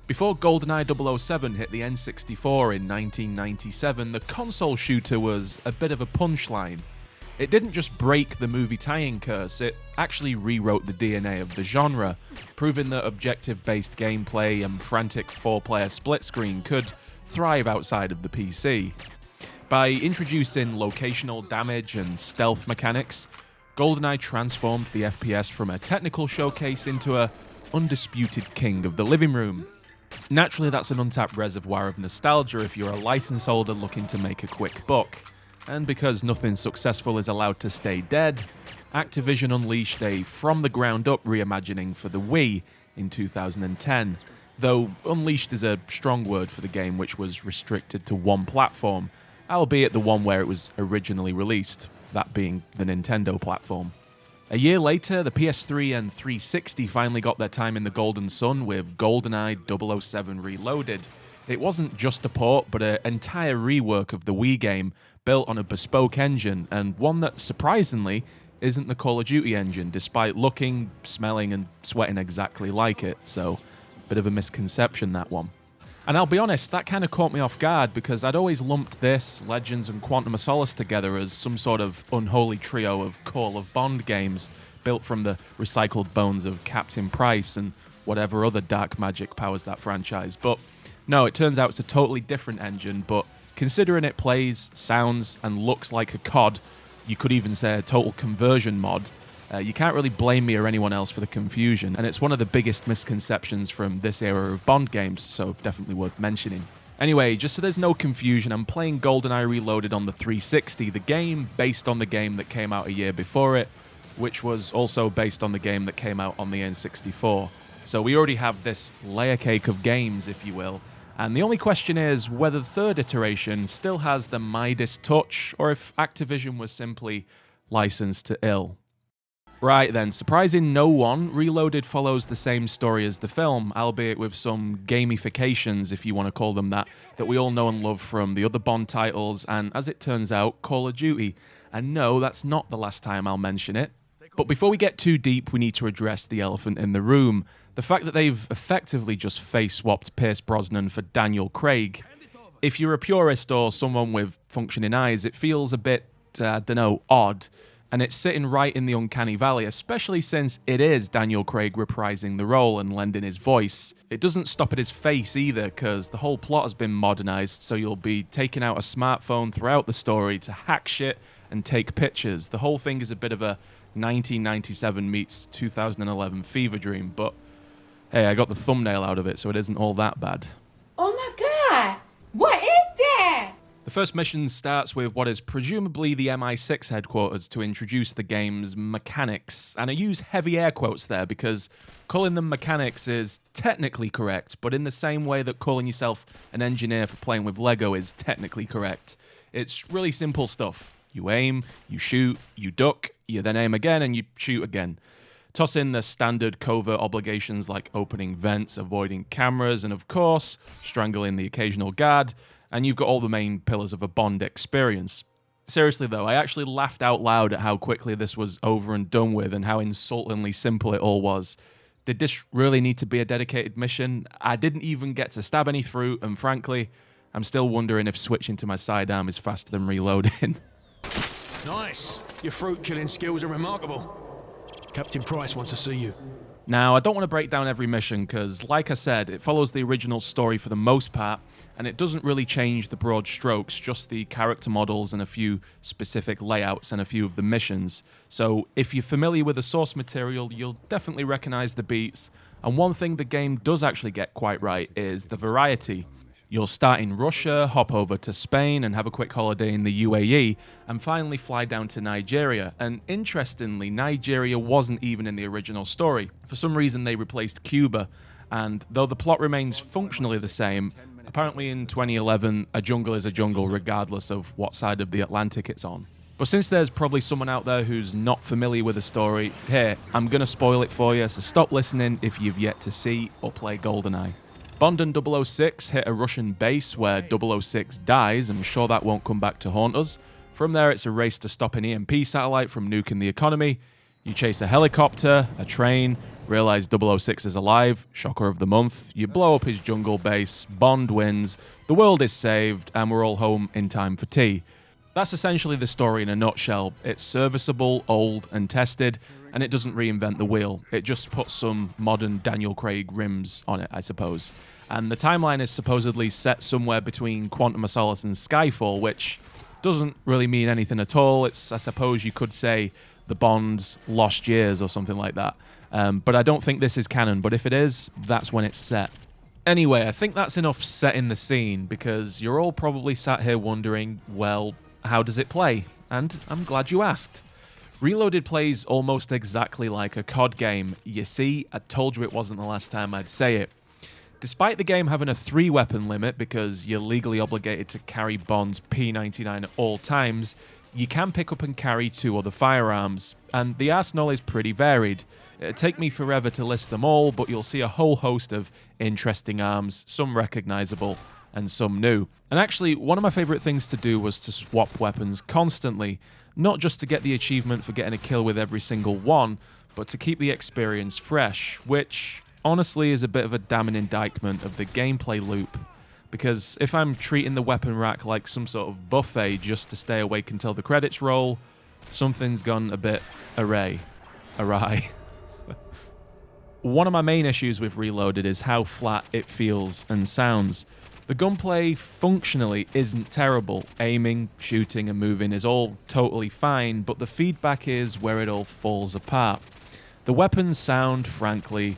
Before Goldeneye 007 hit the N64 in 1997, the console shooter was a bit of a punchline. It didn't just break the movie tie-in curse, it actually rewrote the DNA of the genre, proving that objective-based gameplay and frantic 4-player split screen could thrive outside of the PC. By introducing locational damage and stealth mechanics, Goldeneye transformed the FPS from a technical showcase into a undisputed king of the living room. Naturally, that's an untapped reservoir of nostalgia if you're a license holder looking to make a quick buck. And because nothing successful is allowed to stay dead, Activision unleashed a from-the-ground-up reimagining for the Wii in 2010, though unleashed is a strong word for the game, which was restricted to one platform, albeit the one where it was originally released, that being the Nintendo platform. A year later, the PS3 and 360 finally got their time in the golden sun with GoldenEye 007 Reloaded. It wasn't just a port, but an entire rework of the Wii game, built on a bespoke engine, and one that, surprisingly, isn't the Call of Duty engine, despite looking, smelling, and sweating exactly like it, so bit of a misconception, that one. And I'll be honest, that kind of caught me off guard, because I'd always lumped this, Legends, and Quantum of Solace together as some sort of unholy trio of Call of Bond games, built from the recycled bones of Captain Price and whatever other dark magic powers that franchise. But no, it turns out it's a totally different engine, but considering it plays, sounds, and looks like a COD, you could even say a total conversion mod, you can't really blame me or anyone else for the confusion, and it's one of the biggest misconceptions from this era of Bond games, so definitely worth mentioning. Anyway, just so there's no confusion, I'm playing GoldenEye Reloaded on the 360, the game based on the game that came out a year before it, which was also based on the game that came out on the N64. So we already have this layer cake of games, if you will, and the only question is whether the third iteration still has the Midas touch, or if Activision was simply licensed to ill. Right then, surprising no one, Reloaded follows the same story as the film, albeit with some gamifications, if you want to call them that we all know and love from the other Bond titles, and as it turns out, Call of Duty. And no, that's not the last time I'll mention it. But before we get too deep, we need to address the elephant in the room. The fact that they've effectively just face-swapped Pierce Brosnan for Daniel Craig. If you're a purist or someone with functioning eyes, it feels a bit, odd. And it's sitting right in the uncanny valley, especially since it is Daniel Craig reprising the role and lending his voice. It doesn't stop at his face either, because the whole plot has been modernized, so you'll be taking out a smartphone throughout the story to hack shit and take pictures. The whole thing is a bit of a 1997 meets 2011 fever dream, but hey, I got the thumbnail out of it, so it isn't all that bad. Oh my god! What is that? The first mission starts with what is presumably the MI6 headquarters to introduce the game's mechanics, and I use heavy air quotes there because calling them mechanics is technically correct, but in the same way that calling yourself an engineer for playing with Lego is technically correct. It's really simple stuff. You aim, you shoot, you duck, you then aim again, and you shoot again. Toss in the standard covert obligations like opening vents, avoiding cameras, and of course, strangling the occasional guard, and you've got all the main pillars of a Bond experience. Seriously though, I actually laughed out loud at how quickly this was over and done with and how insultingly simple it all was. Did this really need to be a dedicated mission? I didn't even get to stab any fruit, and frankly, I'm still wondering if switching to my sidearm is faster than reloading. Nice. Your fruit killing skills are remarkable. Captain Price wants to see you. Now, I don't want to break down every mission because, like I said, it follows the original story for the most part, and it doesn't really change the broad strokes, just the character models and a few specific layouts and a few of the missions. So if you're familiar with the source material, you'll definitely recognize the beats, and one thing the game does actually get quite right is the variety. You'll start in Russia, hop over to Spain and have a quick holiday in the UAE, and finally fly down to Nigeria. And interestingly, Nigeria wasn't even in the original story. For some reason they replaced Cuba, and though the plot remains functionally the same, apparently in 2011 a jungle is a jungle regardless of what side of the Atlantic it's on. But since there's probably someone out there who's not familiar with the story, here, I'm gonna spoil it for you, so stop listening if you've yet to see or play GoldenEye. Bond and 006 hit a Russian base where 006 dies. I'm sure that won't come back to haunt us. From there, it's a race to stop an EMP satellite from nuking the economy. You chase a helicopter, a train, realize 006 is alive, shocker of the month, you blow up his jungle base, Bond wins, the world is saved, and we're all home in time for tea. That's essentially the story in a nutshell. It's serviceable, old, and tested, and it doesn't reinvent the wheel. It just puts some modern Daniel Craig rims on it, I suppose. And the timeline is supposedly set somewhere between Quantum of Solace and Skyfall, which doesn't really mean anything at all. It's, I suppose you could say, the Bond's lost years or something like that. But I don't think this is canon, but if it is, that's when it's set. Anyway, I think that's enough setting the scene, because you're all probably sat here wondering, well, how does it play? And I'm glad you asked. Reloaded plays almost exactly like a COD game. You see, I told you it wasn't the last time I'd say it. Despite the game having a 3-weapon limit because you're legally obligated to carry Bond's P99 at all times, you can pick up and carry 2 other firearms, and the arsenal is pretty varied. It'd take me forever to list them all, but you'll see a whole host of interesting arms, some recognisable, and some new. And actually, one of my favourite things to do was to swap weapons constantly, not just to get the achievement for getting a kill with every single one, but to keep the experience fresh, which honestly is a bit of a damning indictment of the gameplay loop. Because if I'm treating the weapon rack like some sort of buffet just to stay awake until the credits roll, something's gone a bit awry. One of my main issues with Reloaded is how flat it feels and sounds. The gunplay functionally isn't terrible. Aiming, shooting, and moving is all totally fine, but the feedback is where it all falls apart. The weapons sound, frankly,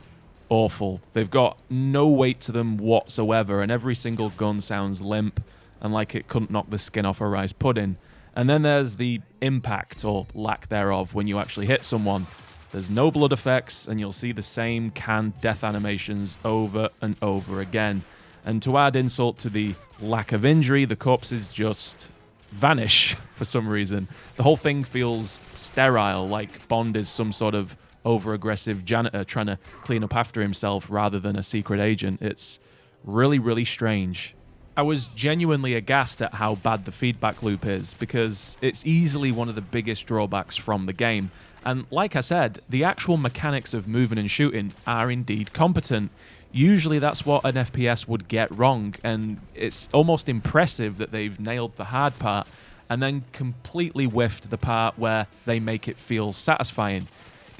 awful. They've got no weight to them whatsoever, and every single gun sounds limp and like it couldn't knock the skin off a rice pudding. And then there's the impact, or lack thereof, when you actually hit someone. There's no blood effects, and you'll see the same canned death animations over and over again. And to add insult to the lack of injury, the corpses just vanish for some reason. The whole thing feels sterile, like Bond is some sort of over-aggressive janitor trying to clean up after himself rather than a secret agent. It's really, really strange. I was genuinely aghast at how bad the feedback loop is, because it's easily one of the biggest drawbacks from the game. And like I said, the actual mechanics of moving and shooting are indeed competent. Usually that's what an FPS would get wrong, and it's almost impressive that they've nailed the hard part and then completely whiffed the part where they make it feel satisfying.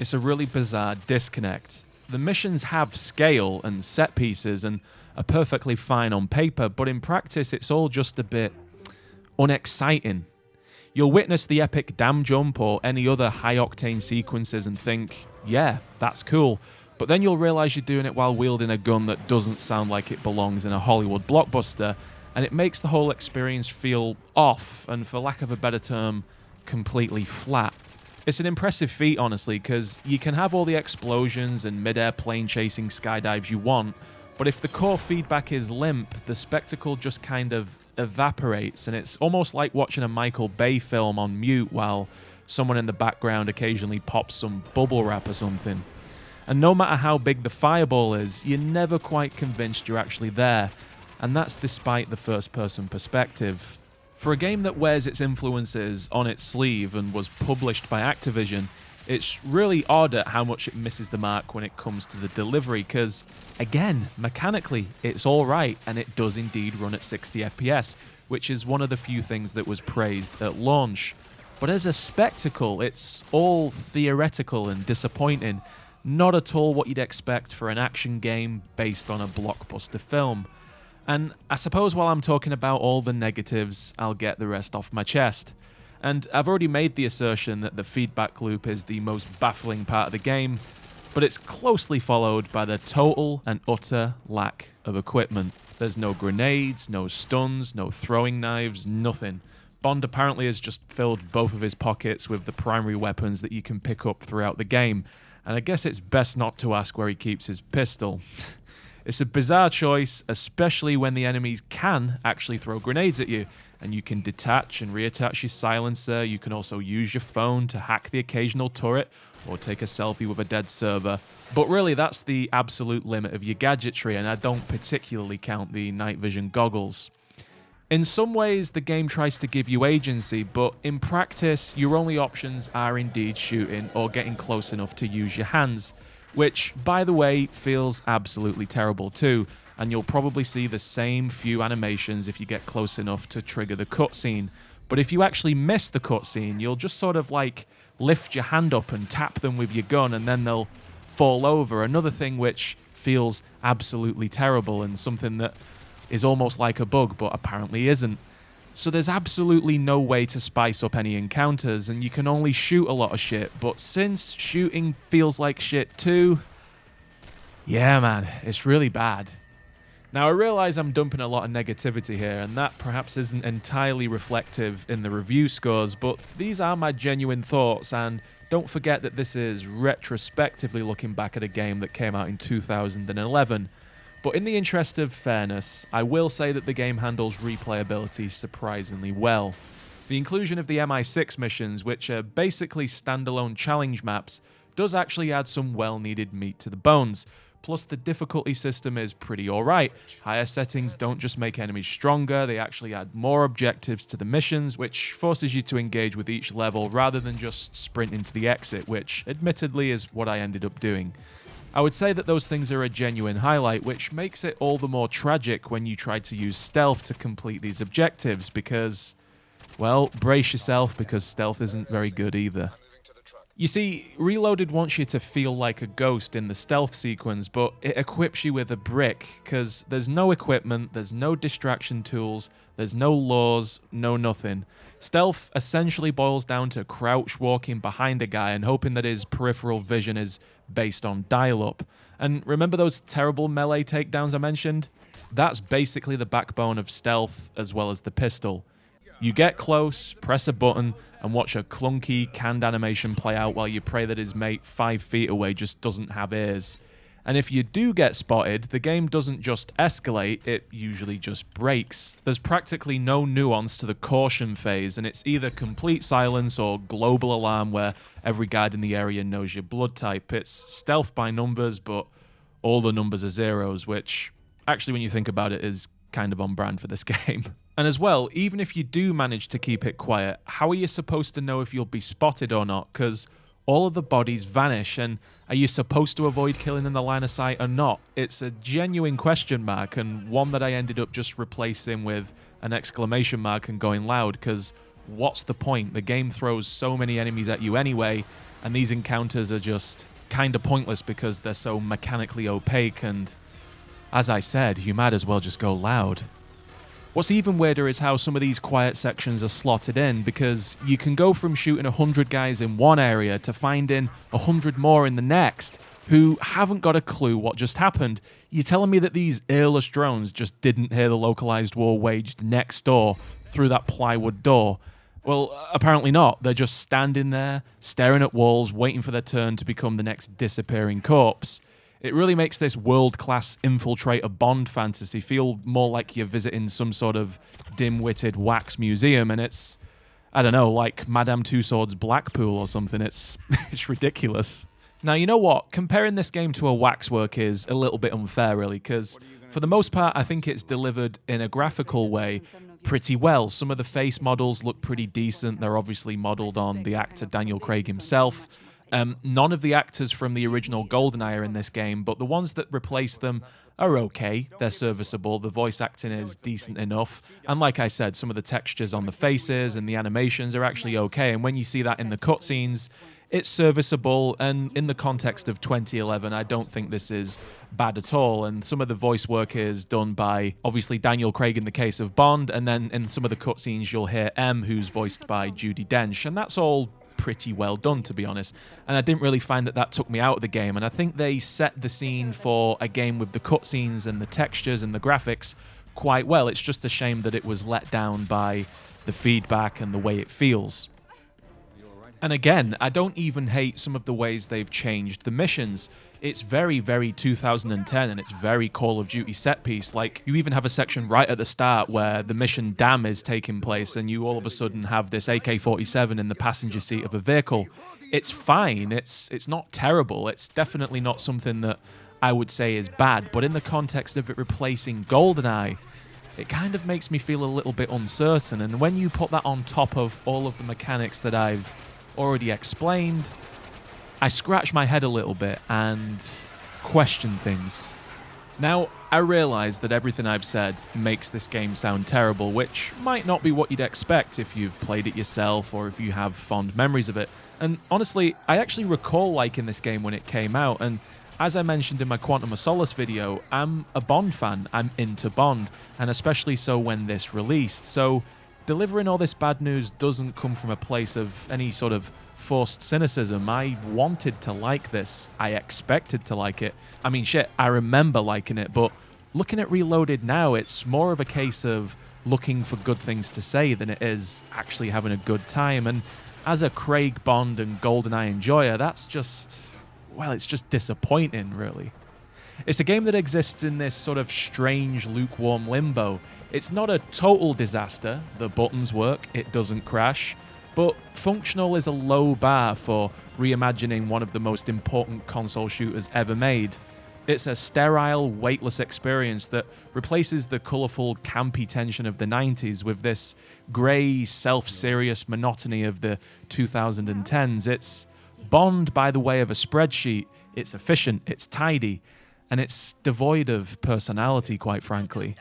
It's a really bizarre disconnect. The missions have scale and set pieces and are perfectly fine on paper, but in practice it's all just a bit unexciting. You'll witness the epic dam jump or any other high-octane sequences and think, yeah, that's cool. But then you'll realise you're doing it while wielding a gun that doesn't sound like it belongs in a Hollywood blockbuster, and it makes the whole experience feel off, and for lack of a better term, completely flat. It's an impressive feat, honestly, because you can have all the explosions and mid-air plane-chasing skydives you want, but if the core feedback is limp, the spectacle just kind of evaporates, and it's almost like watching a Michael Bay film on mute while someone in the background occasionally pops some bubble wrap or something. And no matter how big the fireball is, you're never quite convinced you're actually there, and that's despite the first-person perspective. For a game that wears its influences on its sleeve and was published by Activision, it's really odd at how much it misses the mark when it comes to the delivery, because, again, mechanically, it's alright, and it does indeed run at 60 FPS, which is one of the few things that was praised at launch. But as a spectacle, it's all theoretical and disappointing, not at all what you'd expect for an action game based on a blockbuster film. And I suppose while I'm talking about all the negatives, I'll get the rest off my chest. And I've already made the assertion that the feedback loop is the most baffling part of the game, but it's closely followed by the total and utter lack of equipment. There's no grenades, no stuns, no throwing knives, nothing. Bond apparently has just filled both of his pockets with the primary weapons that you can pick up throughout the game, and I guess it's best not to ask where he keeps his pistol. It's a bizarre choice, especially when the enemies can actually throw grenades at you, and you can detach and reattach your silencer. You can also use your phone to hack the occasional turret or take a selfie with a dead server. But really, that's the absolute limit of your gadgetry, and I don't particularly count the night vision goggles. In some ways, the game tries to give you agency, but in practice, your only options are indeed shooting or getting close enough to use your hands, which, by the way, feels absolutely terrible too, and you'll probably see the same few animations if you get close enough to trigger the cutscene. But if you actually miss the cutscene, you'll just sort of like lift your hand up and tap them with your gun, and then they'll fall over. Another thing which feels absolutely terrible and something that is almost like a bug, but apparently isn't. So there's absolutely no way to spice up any encounters, and you can only shoot a lot of shit, but since shooting feels like shit too, yeah man, it's really bad. Now I realise I'm dumping a lot of negativity here, and that perhaps isn't entirely reflective in the review scores, but these are my genuine thoughts, and don't forget that this is retrospectively looking back at a game that came out in 2011. But in the interest of fairness, I will say that the game handles replayability surprisingly well. The inclusion of the MI6 missions, which are basically standalone challenge maps, does actually add some well-needed meat to the bones. Plus, the difficulty system is pretty alright. Higher settings don't just make enemies stronger, they actually add more objectives to the missions, which forces you to engage with each level rather than just sprint into the exit, which admittedly is what I ended up doing. I would say that those things are a genuine highlight, which makes it all the more tragic when you try to use stealth to complete these objectives because, well, brace yourself because stealth isn't very good either. You see, Reloaded wants you to feel like a ghost in the stealth sequence, but it equips you with a brick, because there's no equipment, there's no distraction tools, there's no laws, no nothing. Stealth essentially boils down to crouch walking behind a guy and hoping that his peripheral vision is based on dial-up. And remember those terrible melee takedowns I mentioned? That's basically the backbone of stealth as well as the pistol. You get close, press a button, and watch a clunky, canned animation play out while you pray that his mate 5 feet away just doesn't have ears. And if you do get spotted, the game doesn't just escalate, it usually just breaks. There's practically no nuance to the caution phase, and it's either complete silence or global alarm where every guard in the area knows your blood type. It's stealth by numbers, but all the numbers are zeros, which, actually when you think about it, is kind of on brand for this game. And as well, even if you do manage to keep it quiet, how are you supposed to know if you'll be spotted or not? Because all of the bodies vanish, and are you supposed to avoid killing in the line of sight or not? It's a genuine question mark, and one that I ended up just replacing with an exclamation mark and going loud, because what's the point? The game throws so many enemies at you anyway, and these encounters are just kind of pointless because they're so mechanically opaque, and as I said, you might as well just go loud. What's even weirder is how some of these quiet sections are slotted in, because you can go from shooting 100 guys in one area to finding 100 more in the next who haven't got a clue what just happened. You're telling me that these earless drones just didn't hear the localized war waged next door through that plywood door? Well, apparently not. They're just standing there, staring at walls, waiting for their turn to become the next disappearing corpse. It really makes this world-class infiltrator Bond fantasy feel more like you're visiting some sort of dim-witted wax museum, and it's, I don't know, like Madame Tussauds Blackpool or something. It's ridiculous. Now, you know what? Comparing this game to a waxwork is a little bit unfair, really, because for the most part, I think it's delivered in a graphical way pretty well. Some of the face models look pretty decent. They're obviously modeled on the actor Daniel Craig himself. None of the actors from the original Goldeneye are in this game, but the ones that replace them are okay. They're serviceable. The voice acting is decent enough. And like I said, some of the textures on the faces and the animations are actually okay. And when you see that in the cutscenes, it's serviceable. And in the context of 2011, I don't think this is bad at all. And some of the voice work is done by, obviously, Daniel Craig in the case of Bond. And then in some of the cutscenes, you'll hear M, who's voiced by Judi Dench. And that's all pretty well done, to be honest, and I didn't really find that took me out of the game, and I think they set the scene for a game with the cutscenes and the textures and the graphics quite well. It's just a shame that it was let down by the feedback and the way it feels. And again, I don't even hate some of the ways they've changed the missions. It's very, very 2010, and it's very Call of Duty set piece. Like, you even have a section right at the start where the mission Dam is taking place, and you all of a sudden have this AK-47 in the passenger seat of a vehicle. It's fine. It's not terrible. It's definitely not something that I would say is bad, but in the context of it replacing GoldenEye, it kind of makes me feel a little bit uncertain, and when you put that on top of all of the mechanics that I've already explained, I scratch my head a little bit and question things. Now, I realise that everything I've said makes this game sound terrible, which might not be what you'd expect if you've played it yourself or if you have fond memories of it. And honestly, I actually recall liking this game when it came out, and as I mentioned in my Quantum of Solace video, I'm a Bond fan, I'm into Bond, and especially so when this released. So delivering all this bad news doesn't come from a place of any sort of forced cynicism. I wanted to like this. I expected to like it. I mean, shit, I remember liking it, but looking at Reloaded now, it's more of a case of looking for good things to say than it is actually having a good time. And as a Craig Bond and Goldeneye enjoyer, that's just, well, it's just disappointing, really. It's a game that exists in this sort of strange, lukewarm limbo. It's not a total disaster. The buttons work, it doesn't crash. But functional is a low bar for reimagining one of the most important console shooters ever made. It's a sterile, weightless experience that replaces the colourful, campy tension of the 90s with this grey, self-serious monotony of the 2010s. It's Bond by the way of a spreadsheet. It's efficient, it's tidy, and it's devoid of personality, quite frankly.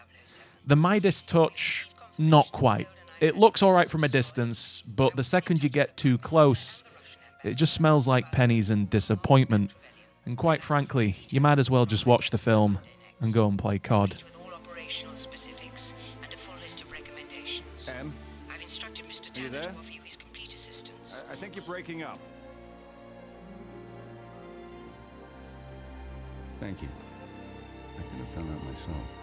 The Midas touch, not quite. It looks alright from a distance, but the second you get too close, it just smells like pennies and disappointment. And quite frankly, you might as well just watch the film and go and play COD. Em? Are you there? I think you're breaking up. Thank you. I could have done that myself.